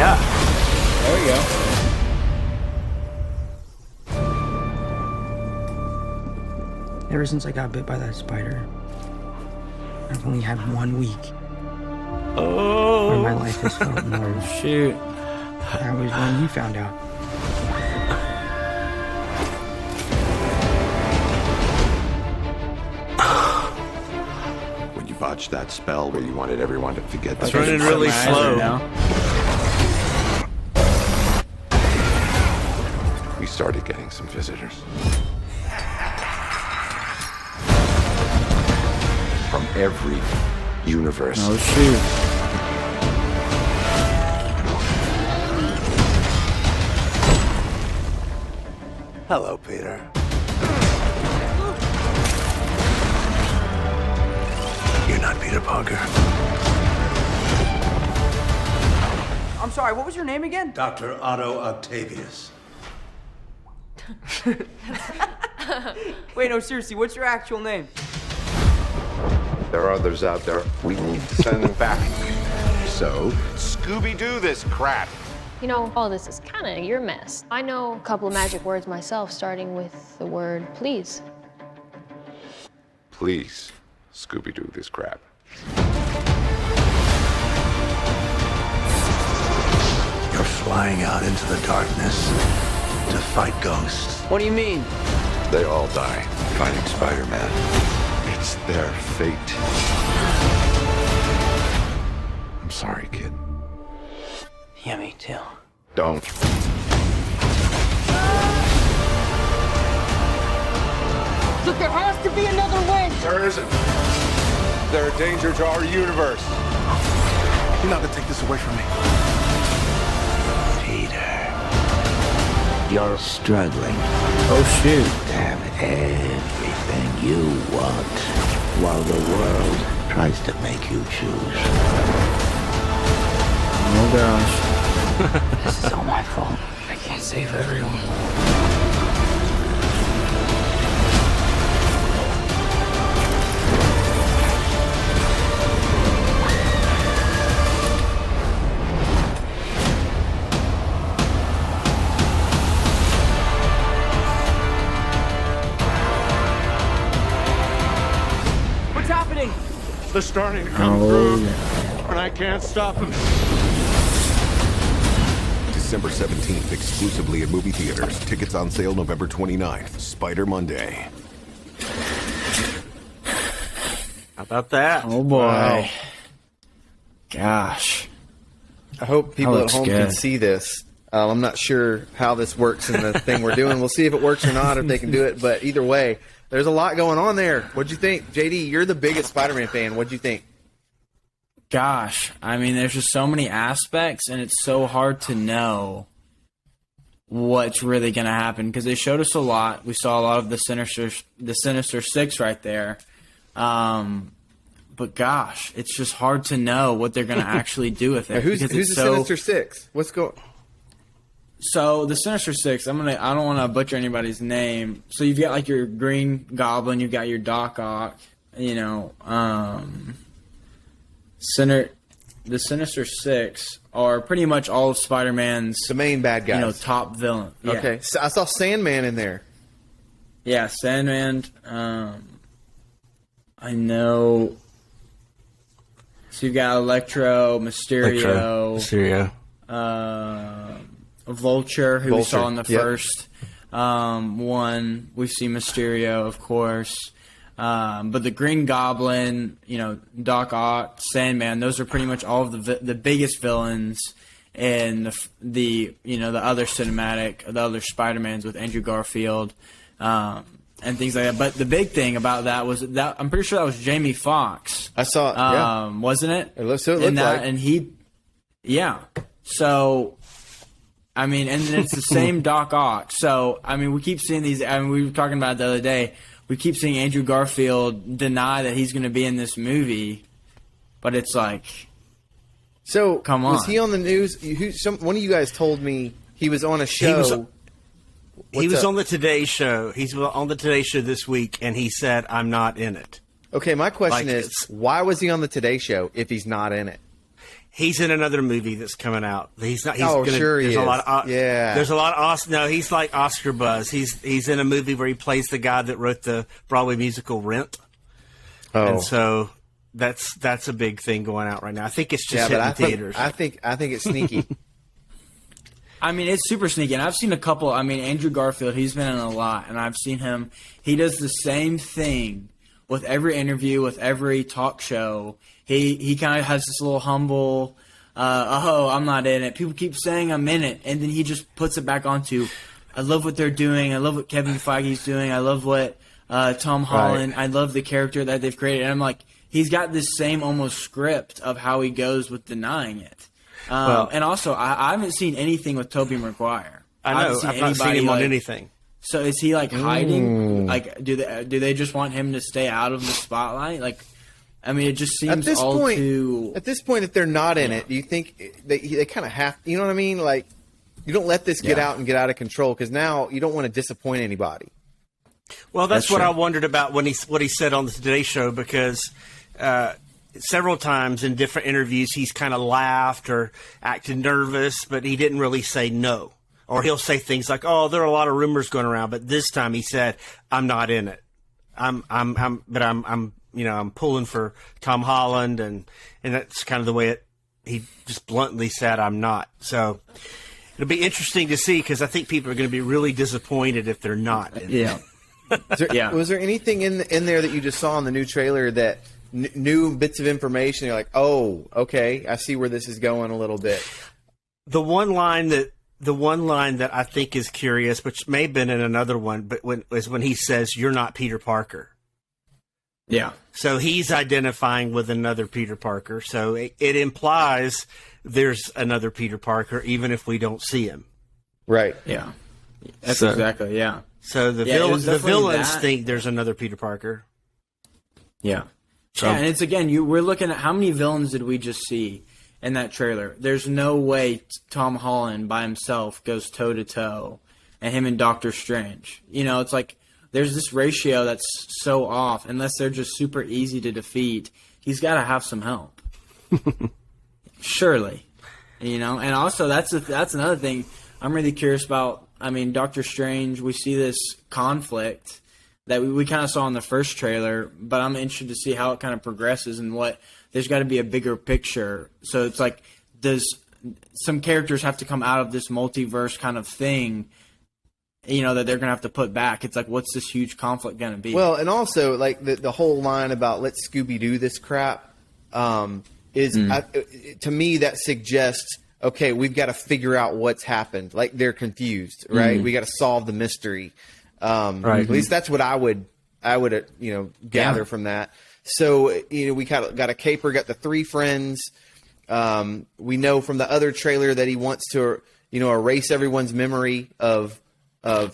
Yeah. There we go. Ever since I got bit by that spider, I've only had 1 week where my life has felt normal. Shoot. That was when you found out. When you botched that spell where you wanted everyone to forget It's that. running really slow. We started getting some visitors. From every universe. Oh, shoot. Hello, Peter. You're not Peter Parker. I'm sorry, what was your name again? Dr. Otto Octavius. Wait, no, seriously, what's your actual name? There are others out there. We need to send them back. So, Scooby-Doo this crap. You know, all this is kind of your mess. I know a couple of magic words myself, starting with the word please. Please, Scooby-Doo this crap. You're flying out into the darkness to fight ghosts. What do you mean? They all die fighting Spider-Man. It's their fate. I'm sorry, kid. Yeah, me too. Don't. Look, there has to be another way! There isn't. They're a danger to our universe. You're not gonna take this away from me. Peter. You're struggling Oh, shoot. to have everything you want while the world tries to make you choose. Oh, gosh. This is all my fault. I can't save everyone. What's happening? They're starting to come Oh, through, yeah. and I can't stop them. December 17th, exclusively at movie theaters. Tickets on sale November 29th. Spider Monday. How about that? Oh, boy. Wow. Gosh. I hope people That at looks home can good. see this. I'm not sure how this works in the thing we're doing. We'll see if it works or not, if they can do it. But either way, there's a lot going on there. What'd you think? JD, you're the biggest Spider-Man fan. What'd you think? Gosh, I mean, there's just so many aspects, and it's so hard to know what's really going to happen because they showed us a lot. We saw a lot of the Sinister Six right there. But gosh, it's just hard to know what they're going to actually do with it. Who's because the it's so, Sinister Six? What's going? So the Sinister Six, I don't want to butcher anybody's name. So you've got like your Green Goblin, you've got your Doc Ock, the Sinister Six are pretty much all of Spider-Man's The main bad guys. top villain. Yeah. Okay, so I saw Sandman in there. Yeah, Sandman. I know. So you've got Electro, Mysterio, Vulture, who we saw in the first one. We've seen Mysterio, of course. But the Green Goblin, Doc Ock, Sandman, those are pretty much all of the biggest villains in the other cinematic, the other Spider-Mans with Andrew Garfield, and things like that. But the big thing about that was that I'm pretty sure that was Jamie Foxx. I saw it, wasn't it? It looked like. And he, yeah. So, I mean, and then it's the same Doc Ock. So, I mean, we keep seeing these. I mean, we were talking about it the other day. We keep seeing Andrew Garfield deny that he's going to be in this movie, but it's like, so come on. Was he on the news? One of you guys told me he was on a show. He was on the Today Show. He's on the Today Show this week, and he said, "I'm not in it." Okay, my question is, why was he on the Today Show if he's not in it? He's in another movie that's coming out. He's not. He's Oh, gonna, sure he there's is. a lot of, Yeah. There's a lot of Oscar. No, he's like Oscar buzz. He's in a movie where he plays the guy that wrote the Broadway musical Rent. Oh, And so that's a big thing going out right now. I think it's just hitting theaters. I think it's sneaky. I mean, it's super sneaky. And I've seen a couple. I mean, Andrew Garfield, he's been in a lot, and I've seen him. He does the same thing with every interview, with every talk show. He kind of has this little humble, I'm not in it. People keep saying I'm in it, and then he just puts it back onto, I love what they're doing. I love what Kevin Feige's doing. I love what Tom Holland. I love the character that they've created. And I'm like, he's got this same almost script of how he goes with denying it. And also, I haven't seen anything with Tobey Maguire. I know. I've not seen him on anything. So is he like hiding? Like, do they just want him to stay out of the spotlight? Like, I mean, it just seems At this point, if they're not in it, do you think they kind of have? You know what I mean? Like, you don't let this get out and get out of control because now you don't want to disappoint anybody. Well, that's what I wondered about when what he said on the Today Show, because several times in different interviews he's kind of laughed or acted nervous, but he didn't really say no. Or he'll say things like, "Oh, there are a lot of rumors going around," but this time he said, "I'm not in it. I'm pulling for Tom Holland," and that's kind of the way he just bluntly said, "I'm not." So it'll be interesting to see, because I think people are going to be really disappointed if they're not in it. Was there anything in there that you just saw in the new trailer that new bits of information? You're like, oh, okay, I see where this is going a little bit. The one line that I think is curious, which may have been in another one, but was when he says, "You're not Peter Parker." Yeah. So he's identifying with another Peter Parker. So it implies there's another Peter Parker, even if we don't see him. Right. Yeah. That's exactly, yeah. So the villains think there's another Peter Parker. Yeah. Yeah, and it's, again, we're looking at how many villains did we just see in that trailer. There's no way Tom Holland by himself goes toe-to-toe, and him and Doctor Strange. You know, it's like there's this ratio that's so off. Unless they're just super easy to defeat, he's got to have some help. Surely. You know, and also that's another thing I'm really curious about. I mean, Doctor Strange, we see this conflict that we kind of saw in the first trailer, but I'm interested to see how it kind of progresses and there's got to be a bigger picture. So it's like, does some characters have to come out of this multiverse kind of thing, you know, that they're going to have to put back? It's like, what's this huge conflict going to be? Well, and also, like, the whole line about let's Scooby-Doo this crap is, to me, that suggests, okay, we've got to figure out what's happened. Like, they're confused, right? We got to solve the mystery. At least that's what I would gather from that. So, you know, we kind of got a caper, got the three friends. We know from the other trailer that he wants to, you know, erase everyone's memory of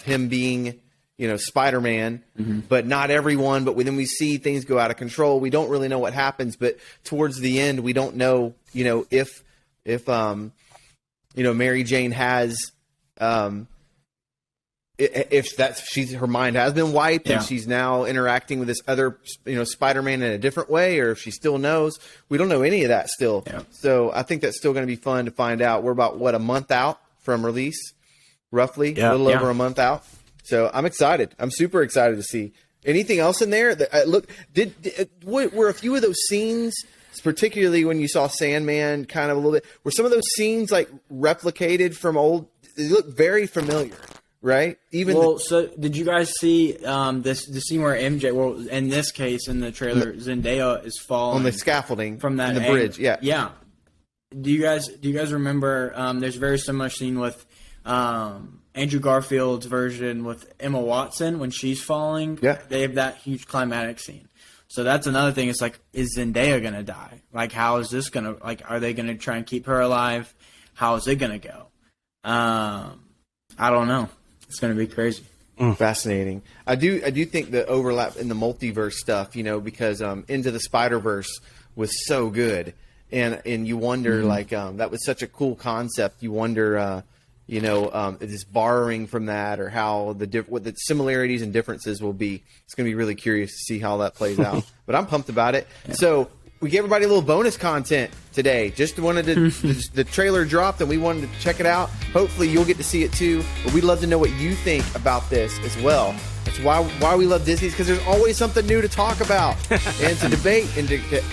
him being, you know, Spider-Man, but not everyone. But then we see things go out of control. We don't really know what happens, but towards the end, we don't know, you know, if you know, Mary Jane has, her mind has been wiped and she's now interacting with this other, you know, Spider-Man in a different way, or if she still knows. We don't know any of that still. Yeah. So I think that's still going to be fun to find out. We're about, a month out from release, roughly, a little over a month out. So I'm excited. I'm super excited to see. Anything else in there? Were a few of those scenes, particularly when you saw Sandman kind of a little bit, were some of those scenes like replicated from old? They look very familiar. Right. So did you guys see the scene where MJ? Well, in this case, in the trailer, Zendaya is falling on the scaffolding from that bridge. Yeah. Yeah. Do you guys remember? There's a very similar scene with Andrew Garfield's version with Emma Watson when she's falling. Yeah. They have that huge climatic scene. So that's another thing. It's like, is Zendaya gonna die? Like, how is this gonna? Like, are they gonna try and keep her alive? How is it gonna go? I don't know. It's going to be crazy. Fascinating. I do think the overlap in the multiverse stuff, you know, because Into the Spider-Verse was so good, and you wonder like that was such a cool concept. You wonder, you know, is this borrowing from that, or how what the similarities and differences will be. It's going to be really curious to see how that plays out. But I'm pumped about it. Yeah. So we gave everybody a little bonus content today. Just wanted to the trailer dropped and we wanted to check it out. Hopefully you'll get to see it too. But we'd love to know what you think about this as well. That's why we love Disney, because there's always something new to talk about and to debate and to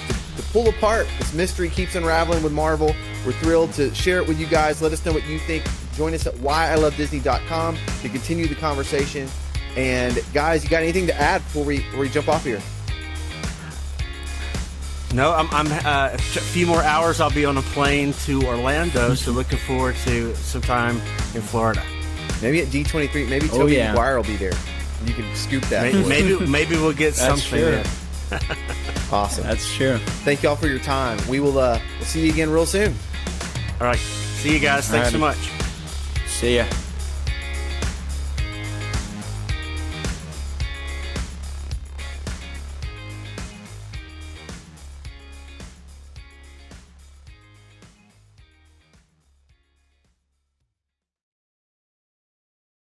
pull apart. This mystery keeps unraveling with Marvel. We're thrilled to share it with you guys. Let us know what you think. Join us at whyilovedisney.com to continue the conversation. And guys, you got anything to add before we jump off here? No, I'm a few more hours. I'll be on a plane to Orlando, so looking forward to some time in Florida. Maybe at D23. Maybe Tobey Maguire will be there. You can scoop that. Maybe we'll get something. There. Awesome. That's true. Thank y'all for your time. We will we'll see you again real soon. All right. See you guys. Thanks so much. See ya.